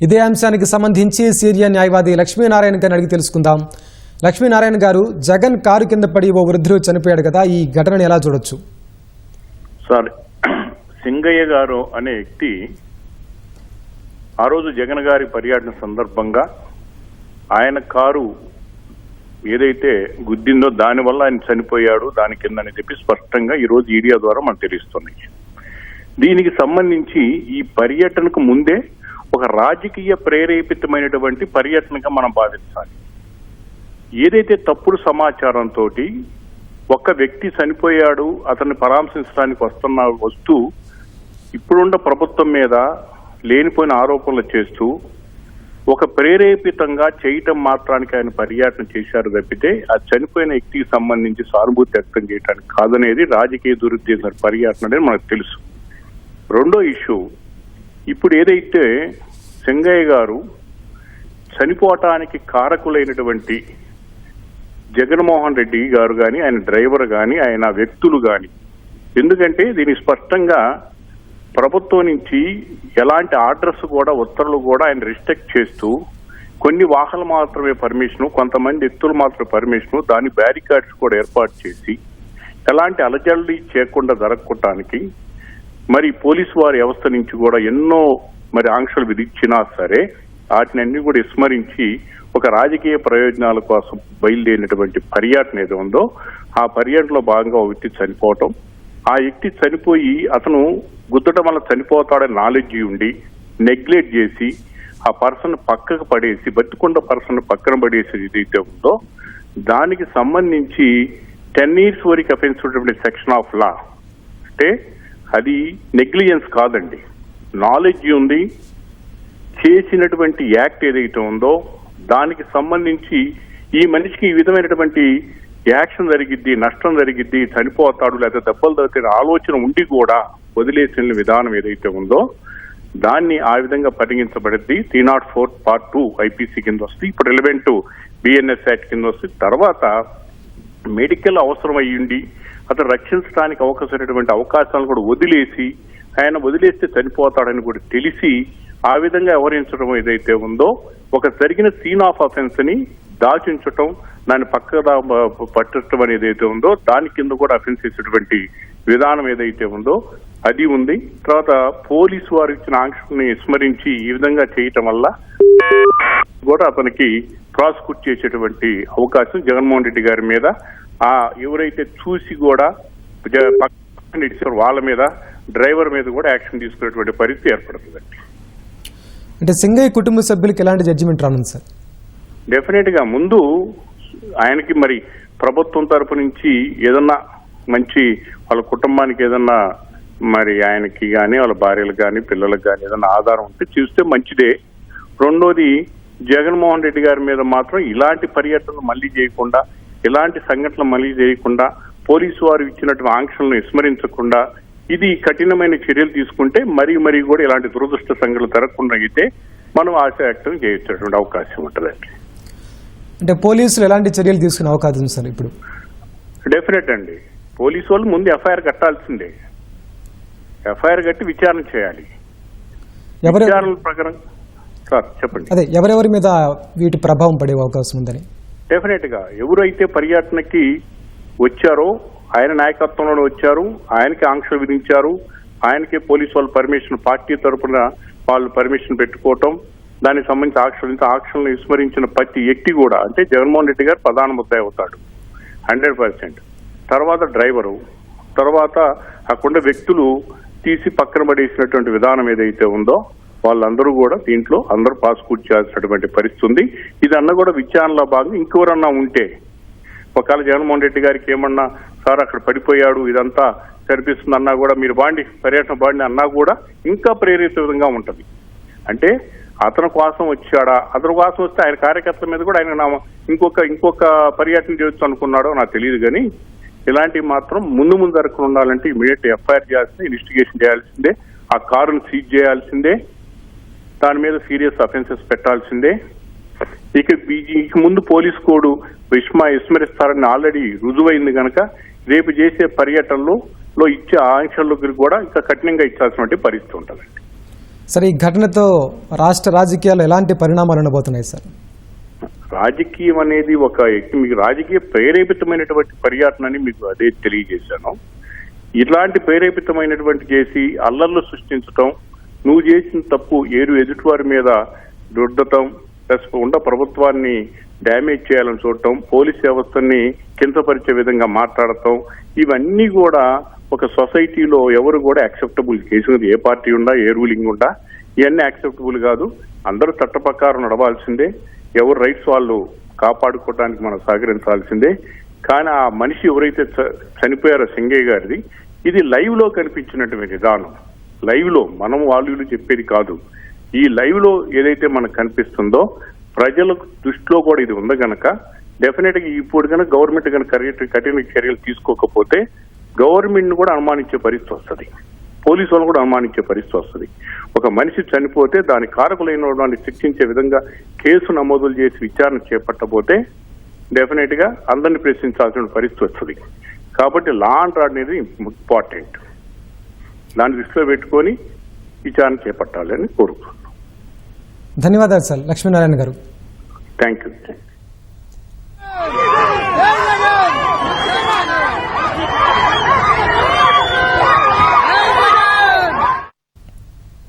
ఇదే అంశానికి సంబంధించి సీనియర్ న్యాయవాది లక్ష్మీనారాయణ గారిని అడిగి తెలుసుకుందాం. లక్ష్మీనారాయణ గారు, జగన్ కారు కింద పడి ఓ వృద్ధుడు చనిపోయాడు కదా, ఈ ఘటనను ఎలా చూడొచ్చు? సార్, సింగయ్య గారు అనే వ్యక్తి ఆ రోజు జగన్ గారి పర్యటన సందర్భంగా ఆయన కారు ఏదైతే గుద్దిందో దానివల్ల ఆయన చనిపోయాడు, దాని కిందని చెప్పి స్పష్టంగా ఈ రోజు ఈడియా ద్వారా మనకు తెలుస్తుంది. దీనికి సంబంధించి ఈ పర్యటనకు ముందే ఒక రాజకీయ ప్రేరేపితమైనటువంటి పర్యటనగా మనం భావించాలి. ఏదైతే తప్పుడు సమాచారంతో ఒక వ్యక్తి చనిపోయాడు, అతన్ని పరామర్శించడానికి వస్తూ ఇప్పుడున్న ప్రభుత్వం మీద లేనిపోయిన ఆరోపణలు చేస్తూ ఒక ప్రేరేపితంగా చేయటం మాత్రానికి ఆయన పర్యటన చేశారు తప్పితే ఆ చనిపోయిన వ్యక్తికి సంబంధించి సానుభూతి వ్యక్తం చేయడానికి కాదనేది రాజకీయ దురుద్దేశ పర్యటన అనేది మనకు తెలుసు. రెండో ఇష్యూ, ఇప్పుడు ఏదైతే సింగయ్య గారు చనిపోవటానికి కారకులైనటువంటి జగన్మోహన్ రెడ్డి గారు కానీ, ఆయన డ్రైవర్ కానీ, ఆయన వ్యక్తులు కానీ, ఎందుకంటే దీన్ని స్పష్టంగా ప్రభుత్వం నుంచి ఎలాంటి ఆర్డర్స్ కూడా, ఉత్తర్వులు కూడా ఆయన రిస్ట్రిక్ట్ చేస్తూ కొన్ని వాహనాలు మాత్రమే పర్మిషను, కొంతమంది వ్యక్తులు మాత్రమే పర్మిషను, దాని బ్యారికాడ్స్ కూడా ఏర్పాటు చేసి ఎలాంటి అలజడి చేయకుండా జరగటానికి మరి పోలీసు వారి వ్యవస్థ నుంచి కూడా ఎన్నో మరి ఆంక్షలు విధించినా సరే వాటిని అన్ని కూడా విస్మరించి ఒక రాజకీయ ప్రయోజనాల కోసం బయలుదేరినటువంటి పర్యటన ఏదో ఉందో ఆ పర్యటనలో భాగంగా ఒక వ్యక్తి చనిపోవటం, ఆ వ్యక్తి చనిపోయి అతను గుద్దటం వల్ల చనిపోతాడని నాలెడ్జ్ ఉండి నెగ్లెక్ట్ చేసి ఆ పర్సన్ పక్కకు పడేసి, బతికొండ పర్సన్ పక్కన పడేసి ఏదైతే ఉందో దానికి సంబంధించి 10 years వరకు అఫెన్స్ ఉన్నటువంటి సెక్షన్ ఆఫ్ లా, అంటే అది నెగ్లిజెన్స్ కాదండి, నాలెడ్జ్ ఉంది. చేసినటువంటి యాక్ట్ ఏదైతే ఉందో దానికి సంబంధించి ఈ మనిషికి ఈ విధమైనటువంటి యాక్షన్ జరిగిద్ది, నష్టం జరిగిద్ది, చనిపోతాడు లేదా దెబ్బలు తగ్గిన ఆలోచన ఉండి కూడా వదిలేసిన విధానం ఏదైతే ఉందో దాన్ని ఆ విధంగా పరిగణించబడింది. 304 Part 2 ఐపీసీ కింద వస్తుంది, ఇప్పుడు రిలవెంట్ బిఎన్ఎస్ యాక్ట్ కింద వస్తుంది. తర్వాత మెడికల్ అవసరం అయ్యింది, అతను రక్షించడానికి అవకాశమైనటువంటి అవకాశాలను కూడా వదిలేసి ఆయన వదిలేస్తే చనిపోతాడని కూడా తెలిసి ఆ విధంగా వ్యవహరించడం ఏదైతే ఉందో ఒక జరిగిన సీన్ ఆఫ్ అఫెన్స్ ని దాచించటం, దాన్ని పక్కగా పట్టడం అనేది ఏదైతే ఉందో దాని కింద కూడా అఫెన్స్ చేసేటువంటి విధానం ఏదైతే ఉందో అది ఉంది. తర్వాత పోలీసు వారు ఇచ్చిన ఆంక్షల్ని విస్మరించి ఈ విధంగా చేయటం వల్ల కూడా అతనికి ప్రాసిక్యూట్ చేసేటువంటి అవకాశం జగన్మోహన్ రెడ్డి గారి మీద, ఆ ఎవరైతే చూసి కూడా వాళ్ళ మీద, డ్రైవర్ మీద కూడా యాక్షన్ తీసుకునేటువంటి పరిస్థితి ఏర్పడుతుందండి. అంటే సింగయ్య కుటుంబ సభ్యులకి ఎలాంటి జడ్జిమెంట్ రానుంది సార్? డెఫినెట్ గా ముందు ఆయనకి మరి ప్రభుత్వం తరపు నుంచి ఏదన్నా మంచి వాళ్ళ కుటుంబానికి ఏదన్నా మరి ఆయనకి కానీ వాళ్ళ భార్యలకు కానీ పిల్లలకు కానీ ఏదన్నా ఆధారం ఉంటే చూస్తే మంచిదే. రెండోది, జగన్మోహన్ రెడ్డి గారి మీద మాత్రం ఇలాంటి పర్యటనలు మళ్లీ చేయకుండా, ఇలాంటి సంఘటనలు మళ్లీ చేయకుండా, పోలీసు వారు ఇచ్చినటువంటి ఆంక్షలను విస్మరించకుండా ఇది కఠినమైన చర్యలు తీసుకుంటే మరీ కూడా ఇలాంటి దురదృష్ట సంఘటనలు జరగకుండా అయితే మనం ఆశ వ్యక్తం చేసేటువంటి అవకాశం ఉంటుందండి. అంటే పోలీసులు ఎలాంటి చర్యలు తీసుకునే అవకాశం ఉంది సార్ ఇప్పుడు? డెఫినెట్ అండి, పోలీసు వాళ్ళు ముందు ఎఫ్ఐఆర్ కట్టాల్సిందే, ఎఫ్ఐఆర్ కట్టి విచారణ చేయాలి. విచారణ ప్రకారం సార్ చెప్పండి. అదే ఎవరెవరి మీద వీటి ప్రభావం పడే అవకాశం ఉందని? డెఫినెట్ గా ఎవరైతే పర్యటనకి వచ్చారో ఆయన నాయకత్వంలో వచ్చారు, ఆయనకి ఆంక్షలు విధించారు, ఆయనకి పోలీసు వాళ్ళు పర్మిషన్, పార్టీ తరఫున వాళ్ళు పర్మిషన్ పెట్టుకోవటం, దానికి సంబంధించి ఆంక్షలను విస్మరించిన ప్రతి వ్యక్తి కూడా, అంటే జగన్మోహన్ రెడ్డి గారు ప్రధాన ముద్దాయి అవుతాడు 100%. తర్వాత డ్రైవరు, తర్వాత అక్కడ వ్యక్తులు తీసి పక్కన పడేసినటువంటి విధానం ఏదైతే ఉందో వాళ్ళందరూ కూడా దీంట్లో అందరూ ప్రాసిక్యూట్ చేయాల్సినటువంటి పరిస్థితి ఉంది. ఇదన్నా కూడా విచారణలో భాగంగా ఇంకెవరన్నా ఉంటే, ఒకవేళ జగన్మోహన్ రెడ్డి గారికి ఏమన్నా సార్ అక్కడ పడిపోయాడు ఇదంతా కనిపిస్తుంది అన్నా కూడా మీరు బాండి పర్యటన బాండి అన్నా కూడా ఇంకా ప్రేరితంగా ఉంటుంది. అంటే అతని కోసం వచ్చాడా, అతని కోసం వస్తే ఆయన కార్యకర్తల మీద కూడా ఆయన ఇంకొక పర్యటన చేయొచ్చు అనుకున్నాడో నాకు తెలియదు. కానీ ఇలాంటివి మాత్రం ముందు జరగకుండా ఉండాలంటే ఇమీడియట్ ఎఫ్ఐఆర్ చేయాల్సిందే, ఇన్వెస్టిగేషన్ చేయాల్సిందే, ఆ కారును సీజ్ చేయాల్సిందే, దాని మీద సీరియస్ అఫెన్సెస్ పెట్టాల్సిందే. ఇక ముందు పోలీస్ కోడ్ విస్మరిస్తారని ఆల్రెడీ రుజువైంది కనుక రేపు చేసే పర్యటనలో ఇచ్చే ఆంక్షలకు కూడా ఇంకా కఠినంగా ఇచ్చాల్సినటువంటి పరిస్థితి ఉంటుందండి. సార్, ఈ ఘటనతో రాష్ట్ర రాజకీయాల్లో ఎలాంటి పరిణామాలు ఉండబోతున్నాయి సార్? రాజకీయం అనేది మీకు రాజకీయ ప్రేరేపితమైనటువంటి పర్యటన అని మీకు అదే తెలియజేశాను. ఇట్లాంటి ప్రేరేపితమైనటువంటి చేసి అల్లర్లు సృష్టించటం, నువ్వు చేసిన తప్పు ఎదుటివారి మీద రుద్దటం, ప్లస్ ప్రభుత్వాన్ని డ్యామేజ్ చేయాలని చూడటం, పోలీస్ వ్యవస్థని కించపరిచే విధంగా మాట్లాడటం, ఇవన్నీ కూడా ఒక సొసైటీలో ఎవరు కూడా యాక్సెప్టబుల్ చేసినది. ఏ పార్టీ ఉండా, ఏ రూలింగ్ ఉండా, ఇవన్నీ యాక్సెప్టబుల్ కాదు. అందరూ చట్ట ప్రకారం నడవాల్సిందే. ఎవరు రైట్స్ వాళ్ళు కాపాడుకోవడానికి మనం సహకరించాల్సిందే. కానీ ఆ మనిషి ఎవరైతే చనిపోయారో సింగయ్య గారిది, ఇది లైవ్ లో కనిపించినటువంటి విధానం. లైవ్ లో మనం వాళ్ళు చెప్పేది కాదు. ఈ లైవ్ లో ఏదైతే మనకు కనిపిస్తుందో ప్రజల దృష్టిలో కూడా ఇది ఉంది కనుక డెఫినెట్ గా ఇప్పుడు కనుక గవర్నమెంట్ కనుక కఠిన చర్యలు తీసుకోకపోతే గవర్నమెంట్ ను కూడా అనుమానించే పరిస్థితి వస్తుంది, పోలీసు వాళ్ళు కూడా అనుమానించే పరిస్థితి వస్తుంది. ఒక మనిషి చనిపోతే దాని కారకులైన వాళ్ళని శిక్షించే విధంగా కేసు నమోదులు చేసి విచారణ చేపట్టబోతే డెఫినెట్ గా అందరినీ ప్రశ్నించాల్సిన పరిస్థితి వస్తుంది. కాబట్టి లా అండ్ ఆర్డర్ అనేది ఇంపార్టెంట్. దాన్ని దృష్టిలో పెట్టుకొని విచారణ చేపట్టాలని కోరుకుంటున్నాం. ధన్యవాదాలు సార్ లక్ష్మీనారాయణ గారు. Thank you.